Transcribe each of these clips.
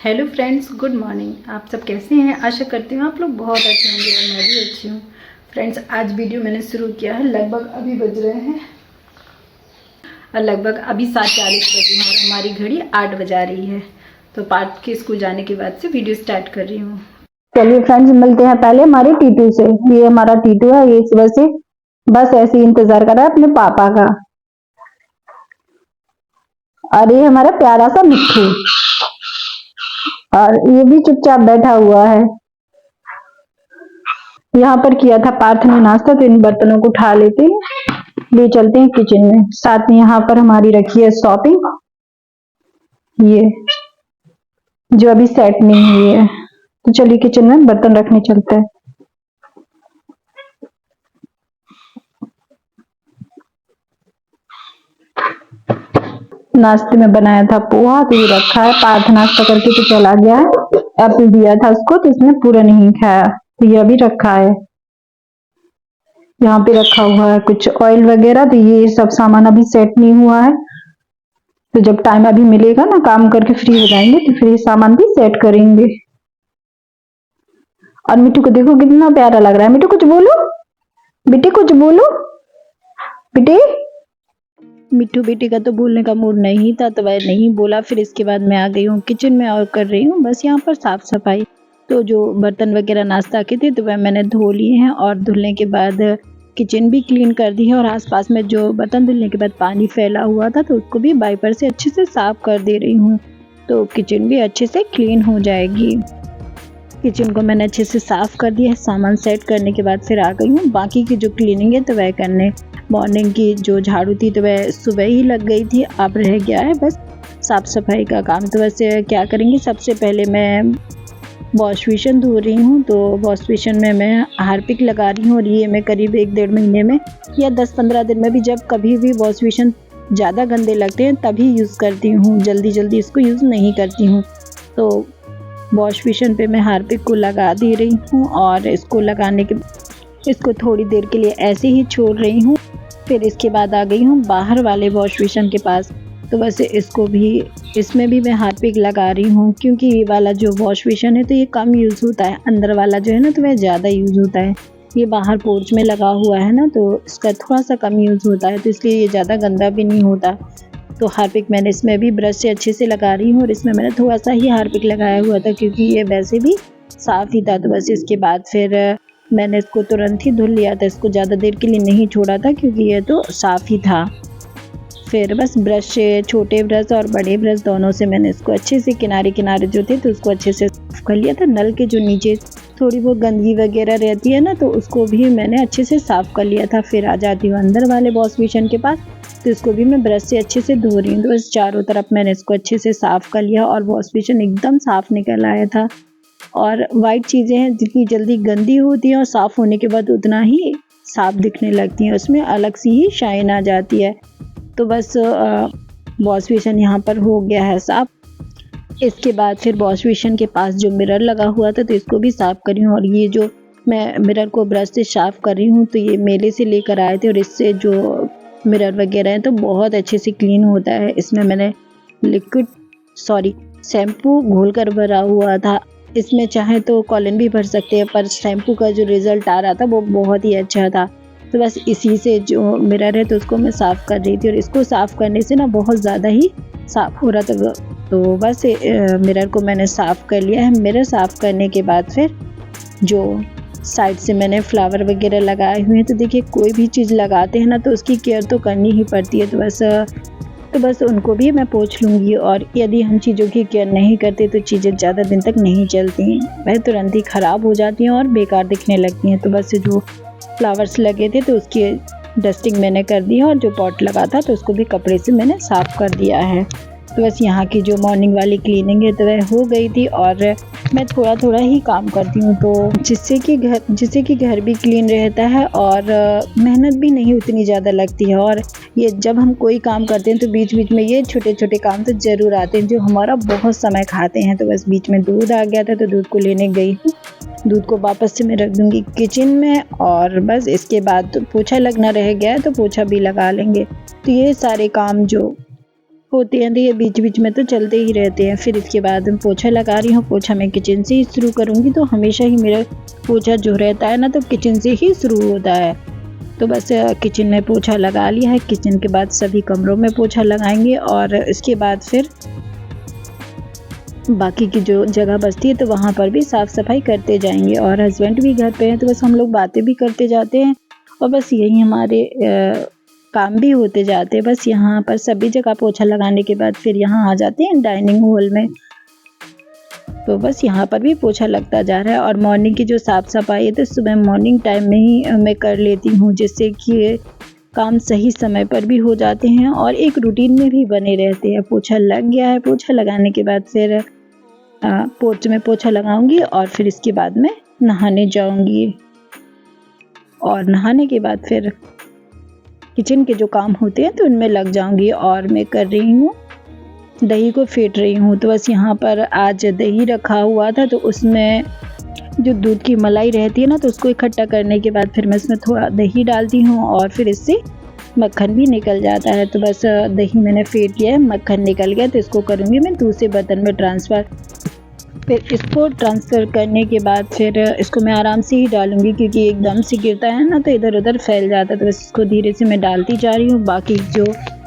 Hello friends, good morning. आप सब कैसे हैं? आशा करती हूँ आप लोग बहुत अच्छे होंगे और मैं भी अच्छी हूँ। फ्रेंड्स, आज वीडियो मैंने शुरू किया है, लगभग अभी बज रहे हैं और लगभग अभी 7:40 बजे हैं और हमारी घड़ी 8 बजा रही है। तो पार्थ के स्कूल जाने के बाद से वीडियो स्टार्ट कर रही हूँ। चलिए फ्रेंड्स, मिलते हैं पहले हमारे टीटू से। ये हमारा टीटू है, ये सुबह से बस ऐसे ही इंतजार कर रहा है अपने पापा का। और ये हमारा प्यारा सा मिट्ठू, और ये भी चुपचाप बैठा हुआ है। यहाँ पर किया था पार्थ ने नाश्ता, तो इन बर्तनों को उठा लेते हैं, ले चलते हैं किचन में। साथ में यहाँ पर हमारी रखी है शॉपिंग, ये जो अभी सेट नहीं हुई है। तो चलिए किचन में बर्तन रखने चलते हैं। नाश्ते में बनाया था पोहा, तो ये रखा है। पार्थ नाश्ता करके तो चला गया है, एप्पल दिया था उसको तो इसने पूरा नहीं खाया, तो ये अभी रखा है। यहाँ पे रखा हुआ है कुछ ऑयल वगैरह, तो ये सब सामान अभी सेट नहीं हुआ है। तो जब टाइम अभी मिलेगा ना, काम करके फ्री हो जाएंगे, तो फिर ये सामान भी सेट करेंगे। और मिट्टू को देखो कितना प्यारा लग रहा है। मिट्टू कुछ बोलो, बेटे कुछ बोलो, बेटे। मिट्टू बेटे का तो बोलने का मूड नहीं था, तो वह नहीं बोला। फिर इसके बाद मैं आ गई हूँ किचन में और कर रही हूँ बस यहाँ पर साफ सफाई। तो जो बर्तन वगैरह नाश्ता के थे तो वह मैंने धो लिए हैं, और धुलने के बाद किचन भी क्लीन कर दी है। और आसपास में जो बर्तन धुलने के बाद पानी फैला हुआ था, तो उसको भी वाइपर से अच्छे से साफ कर दे रही हूँ, तो किचन भी अच्छे से क्लीन हो जाएगी। किचन को मैंने अच्छे से साफ कर दिया है। सामान सेट करने के बाद फिर आ गई हूँ बाकी की जो क्लीनिंग है तो वह करने। मॉर्निंग की जो झाड़ू थी तो वह सुबह ही लग गई थी, अब रह गया है बस साफ सफाई का काम। तो वैसे क्या करेंगे, सबसे पहले मैं वॉश बेसिन धो रही हूँ। तो वॉश बेसिन में मैं हार्पिक लगा रही हूँ, और ये मैं करीब 1-1.5 महीने में या 10-15 दिन में भी, जब कभी भी वॉश बेसिन ज़्यादा गंदे लगते हैं तभी यूज़ करती हूँ, जल्दी जल्दी इसको यूज़ नहीं करती हूँ। तो वॉश बेसिन पे मैं हार्पिक को लगा दे रही हूँ, और इसको लगाने के इसको थोड़ी देर के लिए ऐसे ही छोड़ रही हूँ। फिर इसके बाद आ गई हूँ बाहर वाले वॉश बेसिन के पास। तो वैसे इसमें भी मैं हार्पिक लगा रही हूँ, क्योंकि ये वाला जो वॉश बेसिन है तो ये कम यूज़ होता है, अंदर वाला जो है ना तो वह ज़्यादा यूज़ होता है। ये बाहर पोर्च में लगा हुआ है ना, तो इसका थोड़ा सा कम यूज़ होता है, तो इसलिए ये ज़्यादा गंदा भी नहीं होता। तो हार्पिक मैंने इसमें भी ब्रश से अच्छे से लगा रही हूँ, और इसमें मैंने थोड़ा सा ही हार्पिक लगाया हुआ था क्योंकि ये वैसे भी साफ़ ही था। तो बस इसके बाद फिर मैंने इसको तुरंत ही धुल लिया था, इसको ज़्यादा देर के लिए नहीं छोड़ा था क्योंकि ये तो साफ़ ही था। फिर बस ब्रश से, छोटे ब्रश और बड़े ब्रश दोनों से मैंने इसको अच्छे से किनारे किनारे जो थे तो उसको अच्छे से साफ कर लिया था। नल के जो नीचे थोड़ी बहुत गंदगी वगैरह रहती है ना, तो उसको भी मैंने अच्छे से साफ़ कर लिया था। फिर आ जाती हूँ अंदर वाले वॉश बेसिन के पास, तो इसको भी मैं ब्रश से अच्छे से धो रही हूँ। तो बस चारों तरफ मैंने इसको अच्छे से साफ़ कर लिया, और वॉश बेसिन एकदम साफ़ निकल आया था। और वाइट चीज़ें हैं जितनी जल्दी गंदी होती हैं और साफ़ होने के बाद उतना ही साफ़ दिखने लगती हैं, उसमें अलग सी ही शाइन आ जाती है। तो बस वॉश बेसिन यहाँ पर हो गया है साफ़। इसके बाद फिर वॉश बेसिन के पास जो मिरर लगा हुआ था तो इसको भी साफ़ कर रही हूँ। और ये जो मैं मिरर को ब्रश से साफ़ कर रही हूँ, तो ये मेले से लेकर आए थे, और इससे जो मिरर वगैरह हैं तो बहुत अच्छे से क्लीन होता है। इसमें मैंने शैम्पू घोल कर भरा हुआ था। इसमें चाहे तो कॉलिन भी भर सकते हैं, पर शैम्पू का जो रिज़ल्ट आ रहा था वो बहुत ही अच्छा था। तो बस इसी से जो मिरर है तो उसको मैं साफ़ कर रही थी, और इसको साफ़ करने से ना बहुत ज़्यादा ही साफ़ हो रहा था। तो बस मिरर को मैंने साफ़ कर लिया है। मिरर साफ़ करने के बाद फिर जो साइड से मैंने फ्लावर वगैरह लगाए हुए हैं, तो देखिए कोई भी चीज़ लगाते हैं ना तो उसकी केयर तो करनी ही पड़ती है। तो बस उनको भी मैं पोंछ लूँगी, और यदि हम चीज़ों की केयर नहीं करते तो चीज़ें ज़्यादा दिन तक नहीं चलती हैं, वह तुरंत ही ख़राब हो जाती हैं और बेकार दिखने लगती हैं। तो बस जो फ्लावर्स लगे थे तो उसकी डस्टिंग मैंने कर दी है, और जो पॉट लगा था तो उसको भी कपड़े से मैंने साफ़ कर दिया है। तो बस यहाँ की जो मॉर्निंग वाली क्लीनिंग है तो वह हो गई थी, और मैं थोड़ा थोड़ा ही काम करती हूँ, तो जिससे कि घर भी क्लीन रहता है और मेहनत भी नहीं उतनी ज़्यादा लगती है। और ये जब हम कोई काम करते हैं तो बीच बीच में ये छोटे छोटे काम तो ज़रूर आते हैं जो हमारा बहुत समय खाते हैं। तो बस बीच में दूध आ गया था तो दूध को लेने गई हूँ। दूध को वापस से मैं रख दूँगी किचन में, और बस इसके बाद तो पोछा लगना रह गया है तो पोछा भी लगा लेंगे। तो ये सारे काम जो होते हैं, तो ये बीच बीच में तो चलते ही रहते हैं। फिर इसके बाद पोछा लगा रही हूँ। पोछा मैं किचन से ही शुरू करूँगी, तो हमेशा ही मेरा पोछा जो रहता है ना तो किचन से ही शुरू होता है। तो बस किचन में पोछा लगा लिया है। किचन के बाद सभी कमरों में पोछा लगाएंगे और इसके बाद फिर बाकी की जो जगह बचती है तो वहाँ पर भी साफ़ सफाई करते जाएंगे। और हस्बैंड भी घर पे हैं, तो बस हम लोग बातें भी करते जाते हैं और बस यही हमारे काम भी होते जाते हैं। बस यहाँ पर सभी जगह पोछा लगाने के बाद फिर यहाँ आ जाते हैं डाइनिंग हॉल में, तो बस यहाँ पर भी पोछा लगता जा रहा है। और मॉर्निंग की जो साफ़ सफाई है तो सुबह मॉर्निंग टाइम में ही मैं कर लेती हूँ, जिससे कि काम सही समय पर भी हो जाते हैं और एक रूटीन में भी बने रहते हैं। पोछा लग गया है। पोछा लगाने के बाद फिर पोर्च में पोछा लगाऊंगी और फिर इसके बाद मैं नहाने जाऊंगी। और नहाने के बाद फिर किचन के जो काम होते हैं तो उनमें लग जाऊंगी। और मैं कर रही हूँ दही को फेंट रही हूँ। तो बस यहाँ पर आज दही रखा हुआ था, तो उसमें जो दूध की मलाई रहती है ना तो उसको इकट्ठा करने के बाद फिर मैं इसमें थोड़ा दही डालती हूँ और फिर इससे मक्खन भी निकल जाता है। तो बस दही मैंने फेंट लिया है, मक्खन निकल गया, तो इसको करूँगी मैं दूसरे बर्तन में ट्रांसफ़र। फिर इसको ट्रांसफ़र करने के बाद फिर इसको मैं आराम से ही डालूँगी, क्योंकि एकदम से गिरता है ना तो इधर उधर फैल जाता है। तो बस इसको धीरे से मैं डालती जा रही हूँ। बाकी जो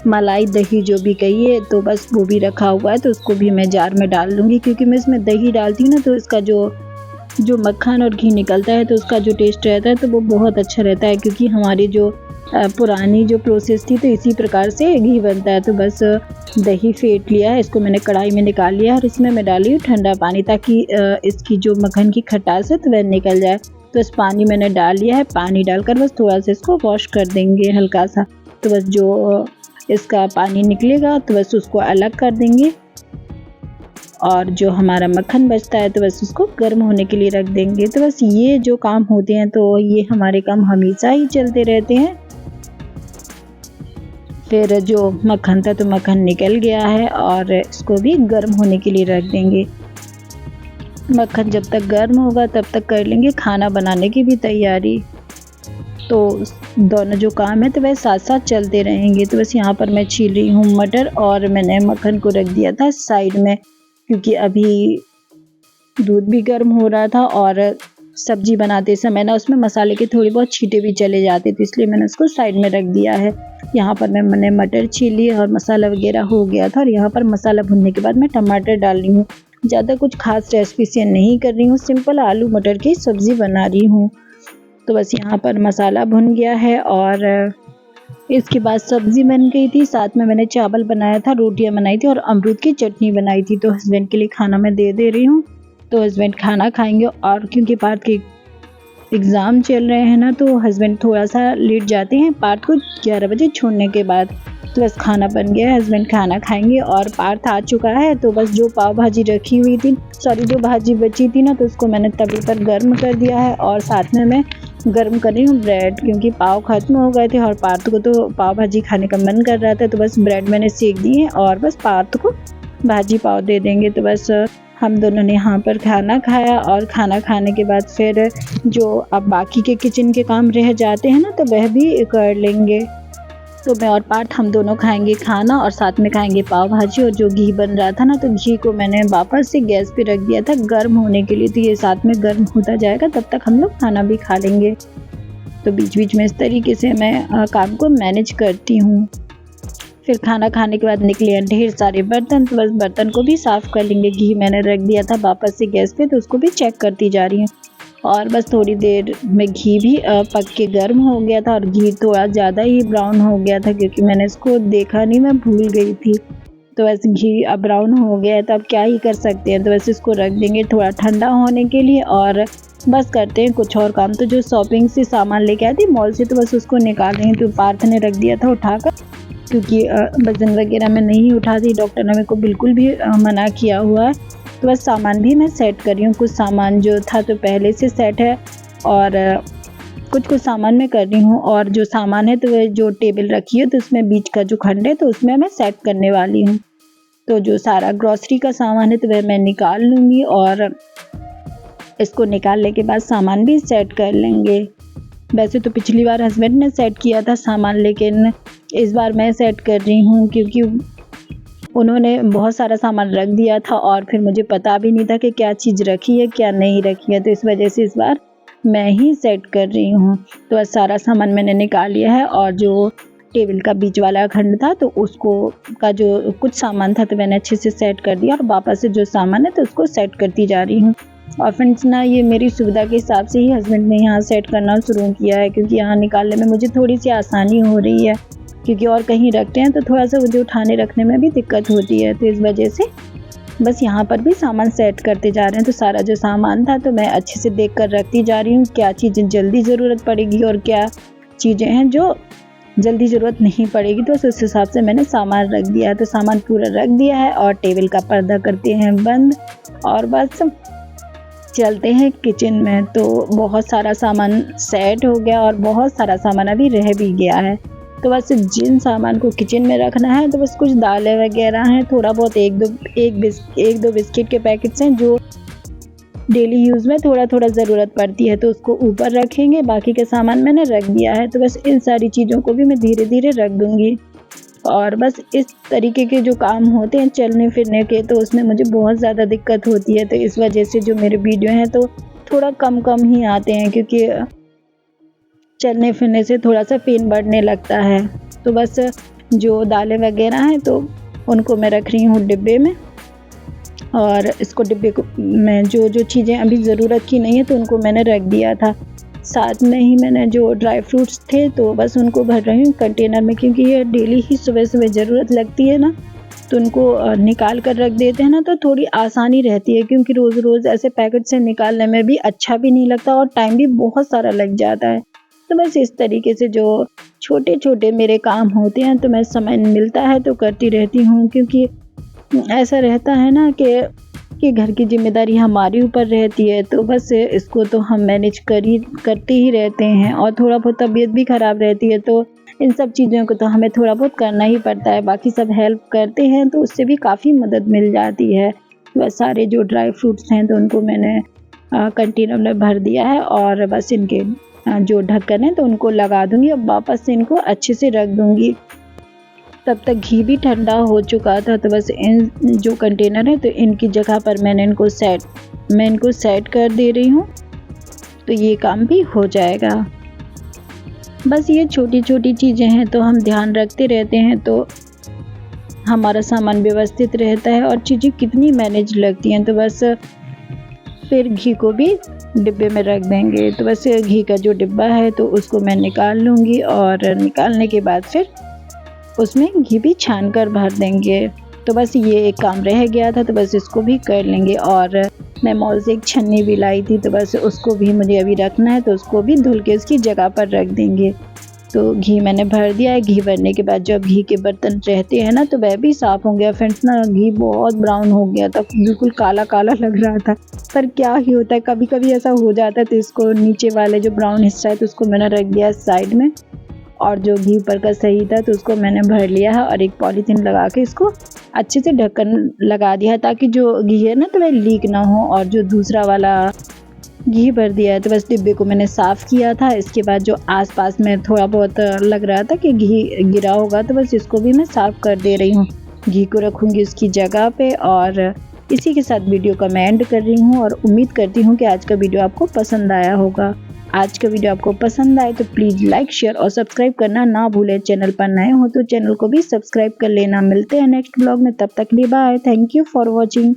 मलाई दही जो भी कही है तो बस वो भी रखा हुआ है, तो उसको भी मैं जार में डाल लूँगी, क्योंकि मैं इसमें दही डालती हूँ ना तो इसका जो मक्खन और घी निकलता है तो उसका जो टेस्ट रहता है तो वो बहुत अच्छा रहता है। क्योंकि हमारी जो पुरानी जो प्रोसेस थी तो इसी प्रकार से घी बनता है। तो बस दही फेंट लिया है, इसको मैंने कढ़ाई में निकाल लिया है और इसमें मैं डाली हूँ ठंडा पानी, ताकि इसकी जो मक्खन की खटास है तो वह निकल जाए। तो इस पानी मैंने डाल लिया है। पानी डालकर बस थोड़ा सा इसको वॉश कर देंगे हल्का सा। तो बस जो इसका पानी निकलेगा तो बस उसको अलग कर देंगे और जो हमारा मक्खन बचता है तो बस उसको गर्म होने के लिए रख देंगे। तो बस ये जो काम होते हैं तो ये हमारे काम हमेशा ही चलते रहते हैं। फिर जो मक्खन था तो मक्खन निकल गया है और इसको भी गर्म होने के लिए रख देंगे। मक्खन जब तक गर्म होगा तब तक कर लेंगे खाना बनाने की भी तैयारी। तो दोनों जो काम है तो वह साथ साथ चलते रहेंगे। तो बस यहाँ पर मैं छील रही हूँ मटर और मैंने मक्खन को रख दिया था साइड में, क्योंकि अभी दूध भी गर्म हो रहा था और सब्जी बनाते समय ना उसमें मसाले के थोड़ी बहुत छींटे भी चले जाते थे, इसलिए मैंने उसको साइड में रख दिया है। यहाँ पर मैंने मटर छील ली और मसाला वगैरह हो गया था। और यहाँ पर मसाला भुनने के बाद मैं टमाटर डाल रही हूँ। ज़्यादा कुछ खास रेसिपी से नहीं कर रही हूँ, सिंपल आलू मटर की सब्ज़ी बना रही हूँ। तो बस यहाँ पर मसाला भुन गया है और इसके बाद सब्ज़ी बन गई थी। साथ में मैंने चावल बनाया था, रोटियाँ बनाई थी और अमरूद की चटनी बनाई थी। तो हस्बैंड के लिए खाना मैं दे रही हूँ। तो हस्बैंड खाना खाएंगे और क्योंकि पार्थ के एग्ज़ाम चल रहे हैं ना तो हस्बैंड थोड़ा सा लेट जाते हैं पार्थ को 11 बजे छोड़ने के बाद। तो बस खाना बन गया है, हस्बैंड खाना खाएंगे और पार्थ आ चुका है। तो बस जो पाव भाजी रखी हुई थी, जो भाजी बची थी ना तो उसको मैंने तवे पर गर्म कर दिया है और साथ में मैं गर्म कर रही हूँ ब्रेड, क्योंकि पाव ख़त्म हो गए थे और पार्थ को तो पाव भाजी खाने का मन कर रहा था। तो बस ब्रेड मैंने सेक दिए हैं और बस पार्थ को भाजी पाव दे देंगे। तो बस हम दोनों ने यहाँ पर खाना खाया और खाना खाने के बाद फिर जो अब बाकी के किचन के काम रह जाते हैं ना तो वह भी कर लेंगे। तो मैं और पार्थ हम दोनों खाएंगे खाना और साथ में खाएंगे पाव भाजी। और जो घी बन रहा था ना तो घी को मैंने वापस से गैस पे रख दिया था गर्म होने के लिए, तो ये साथ में गर्म होता जाएगा, तब तक हम लोग खाना भी खा लेंगे। तो बीच बीच में इस तरीके से मैं काम को मैनेज करती हूँ। फिर खाना खाने के बाद निकले हैं ढेर सारे बर्तन, तो बस बर्तन को भी साफ़ कर लेंगे। घी मैंने रख दिया था वापस से गैस पे, तो उसको भी चेक करती जा रही हूँ। और बस थोड़ी देर में घी भी पक के गर्म हो गया था और घी थोड़ा ज़्यादा ही ब्राउन हो गया था, क्योंकि मैंने इसको देखा नहीं, मैं भूल गई थी। तो बस घी अब ब्राउन हो गया है, तो अब क्या ही कर सकते हैं। तो बस इसको रख देंगे थोड़ा ठंडा होने के लिए और बस करते हैं कुछ और काम। तो जो शॉपिंग से सामान लेके आई थी मॉल से, तो बस उसको निकाल रही हूँ। तो पार्थ ने रख दिया था उठाकर, क्योंकि वज़न वगैरह मैं नहीं उठाती, डॉक्टर ने मेरे को बिल्कुल भी मना किया हुआ है। तो बस सामान भी मैं सेट कर रही हूँ। कुछ सामान जो था तो पहले से सेट है और कुछ सामान मैं कर रही हूँ। और जो सामान है तो वह जो टेबल रखी है तो उसमें बीच का जो खंड है तो उसमें मैं सेट करने वाली हूँ। तो जो सारा ग्रॉसरी का सामान है तो वह मैं निकाल लूँगी और इसको निकालने के बाद सामान भी सेट कर लेंगे। वैसे तो पिछली बार हस्बैंड ने सेट किया था सामान, लेकिन इस बार मैं सेट कर रही हूँ, क्योंकि उन्होंने बहुत सारा सामान रख दिया था और फिर मुझे पता भी नहीं था कि क्या चीज़ रखी है क्या नहीं रखी है, तो इस वजह से इस बार मैं ही सेट कर रही हूँ। तो सारा सामान मैंने निकाल लिया है और जो टेबल का बीच वाला खंड था तो उसको का जो कुछ सामान था तो मैंने अच्छे से सेट कर दिया और वापस से जो सामान है तो उसको सेट करती जा रही हूँ। और फ्रेंड्स ना, ये मेरी सुविधा के हिसाब से ही हस्बैंड ने यहाँ सेट करना शुरू किया है, क्योंकि यहाँ निकालने में मुझे थोड़ी सी आसानी हो रही है, क्योंकि और कहीं रखते हैं तो थोड़ा सा मुझे उठाने रखने में भी दिक्कत होती है। तो इस वजह से बस यहाँ पर भी सामान सेट करते जा रहे हैं। तो सारा जो सामान था तो मैं अच्छे से देख कर रखती जा रही हूँ, क्या चीज़ें जल्दी ज़रूरत पड़ेगी और क्या चीज़ें हैं जो जल्दी ज़रूरत नहीं पड़ेगी, तो उस हिसाब से मैंने सामान रख दिया है। तो सामान पूरा रख दिया है और टेबल का पर्दा करते हैं बंद और बस चलते हैं किचन में। तो बहुत सारा सामान सेट हो गया और बहुत सारा सामान अभी रह भी गया है। तो बस जिन सामान को किचन में रखना है तो बस कुछ दालें वगैरह हैं, थोड़ा बहुत एक दो बिस्किट के पैकेट्स हैं जो डेली यूज़ में थोड़ा थोड़ा ज़रूरत पड़ती है, तो उसको ऊपर रखेंगे। बाकी का सामान मैंने रख दिया है। तो बस इन सारी चीज़ों को भी मैं धीरे धीरे रख दूँगी। और बस इस तरीके के जो काम होते हैं चलने फिरने के, तो उसमें मुझे बहुत ज़्यादा दिक्कत होती है। तो इस वजह से जो मेरे वीडियो हैं तो थोड़ा कम ही आते हैं, क्योंकि चलने फिरने से थोड़ा सा पेन बढ़ने लगता है। तो बस जो दालें वगैरह हैं तो उनको मैं रख रही हूँ डिब्बे में, और इसको डिब्बे को में जो चीज़ें अभी ज़रूरत की नहीं है तो उनको मैंने रख दिया था। साथ में ही मैंने जो ड्राई फ्रूट्स थे तो बस उनको भर रही हूँ कंटेनर में, क्योंकि ये डेली ही सुबह सुबह ज़रूरत लगती है ना, तो उनको निकाल कर रख देते हैं ना तो थोड़ी आसानी रहती है, क्योंकि रोज़ रोज़ ऐसे पैकेट से निकालने में भी अच्छा भी नहीं लगता और टाइम भी बहुत सारा लग जाता है। तो बस इस तरीके से जो छोटे छोटे मेरे काम होते हैं तो मैं समय मिलता है तो करती रहती हूँ, क्योंकि ऐसा रहता है ना कि घर की ज़िम्मेदारी हमारे ऊपर रहती है, तो बस इसको तो हम मैनेज करते ही रहते हैं। और थोड़ा बहुत तबीयत भी ख़राब रहती है तो इन सब चीज़ों को तो हमें थोड़ा बहुत करना ही पड़ता है। बाकी सब हेल्प करते हैं तो उससे भी काफ़ी मदद मिल जाती है। बस सारे जो ड्राई फ्रूट्स हैं तो उनको मैंने कंटेनर में भर दिया है और बस इनके जो ढक्कन है तो उनको लगा दूँगी और वापस से इनको अच्छे से रख दूँगी। तब तक घी भी ठंडा हो चुका था, तो बस इन जो कंटेनर है तो इनकी जगह पर मैं इनको सेट कर दे रही हूँ, तो ये काम भी हो जाएगा। बस ये छोटी छोटी चीज़ें हैं तो हम ध्यान रखते रहते हैं तो हमारा सामान व्यवस्थित रहता है और चीज़ें कितनी मैनेज लगती हैं। तो बस फिर घी को भी डिब्बे में रख देंगे। तो बस घी का जो डिब्बा है तो उसको मैं निकाल लूँगी और निकालने के बाद फिर उसमें घी भी छान कर भर देंगे। तो बस ये एक काम रह गया था तो बस इसको भी कर लेंगे। और मैं मॉल से एक छन्नी भी लाई थी तो बस उसको भी मुझे अभी रखना है, तो उसको भी धुल के उसकी जगह पर रख देंगे। तो घी मैंने भर दिया है। घी भरने के बाद जब घी के बर्तन रहते हैं ना तो वह भी साफ़ हो गया। फ्रेंड्स ना, घी बहुत ब्राउन हो गया था, बिल्कुल काला काला लग रहा था, पर क्या ही होता है, कभी कभी ऐसा हो जाता है। तो इसको नीचे वाले जो ब्राउन हिस्सा है तो उसको मैंने रख दिया साइड में, और जो घी ऊपर का सही था तो उसको मैंने भर लिया है और एक पॉलीथीन लगा के इसको अच्छे से ढक्कन लगा दिया है, ताकि जो घी है ना तो वह लीक ना हो। और जो दूसरा वाला घी भर दिया है तो बस डिब्बे को मैंने साफ़ किया था। इसके बाद जो आसपास में थोड़ा बहुत लग रहा था कि घी गिरा होगा तो बस इसको भी मैं साफ़ कर दे रही हूँ। घी को रखूँगी उसकी जगह पे। और इसी के साथ वीडियो का मैं एंड कर रही हूँ और उम्मीद करती हूँ कि आज का वीडियो आपको पसंद आया होगा। आज का वीडियो आपको पसंद आए तो प्लीज़ लाइक, शेयर और सब्सक्राइब करना ना भूलें। चैनल पर नए हो तो चैनल को भी सब्सक्राइब कर लेना। मिलते हैं नेक्स्ट ब्लॉग में, तब तक के लिए bye. Thank you for watching.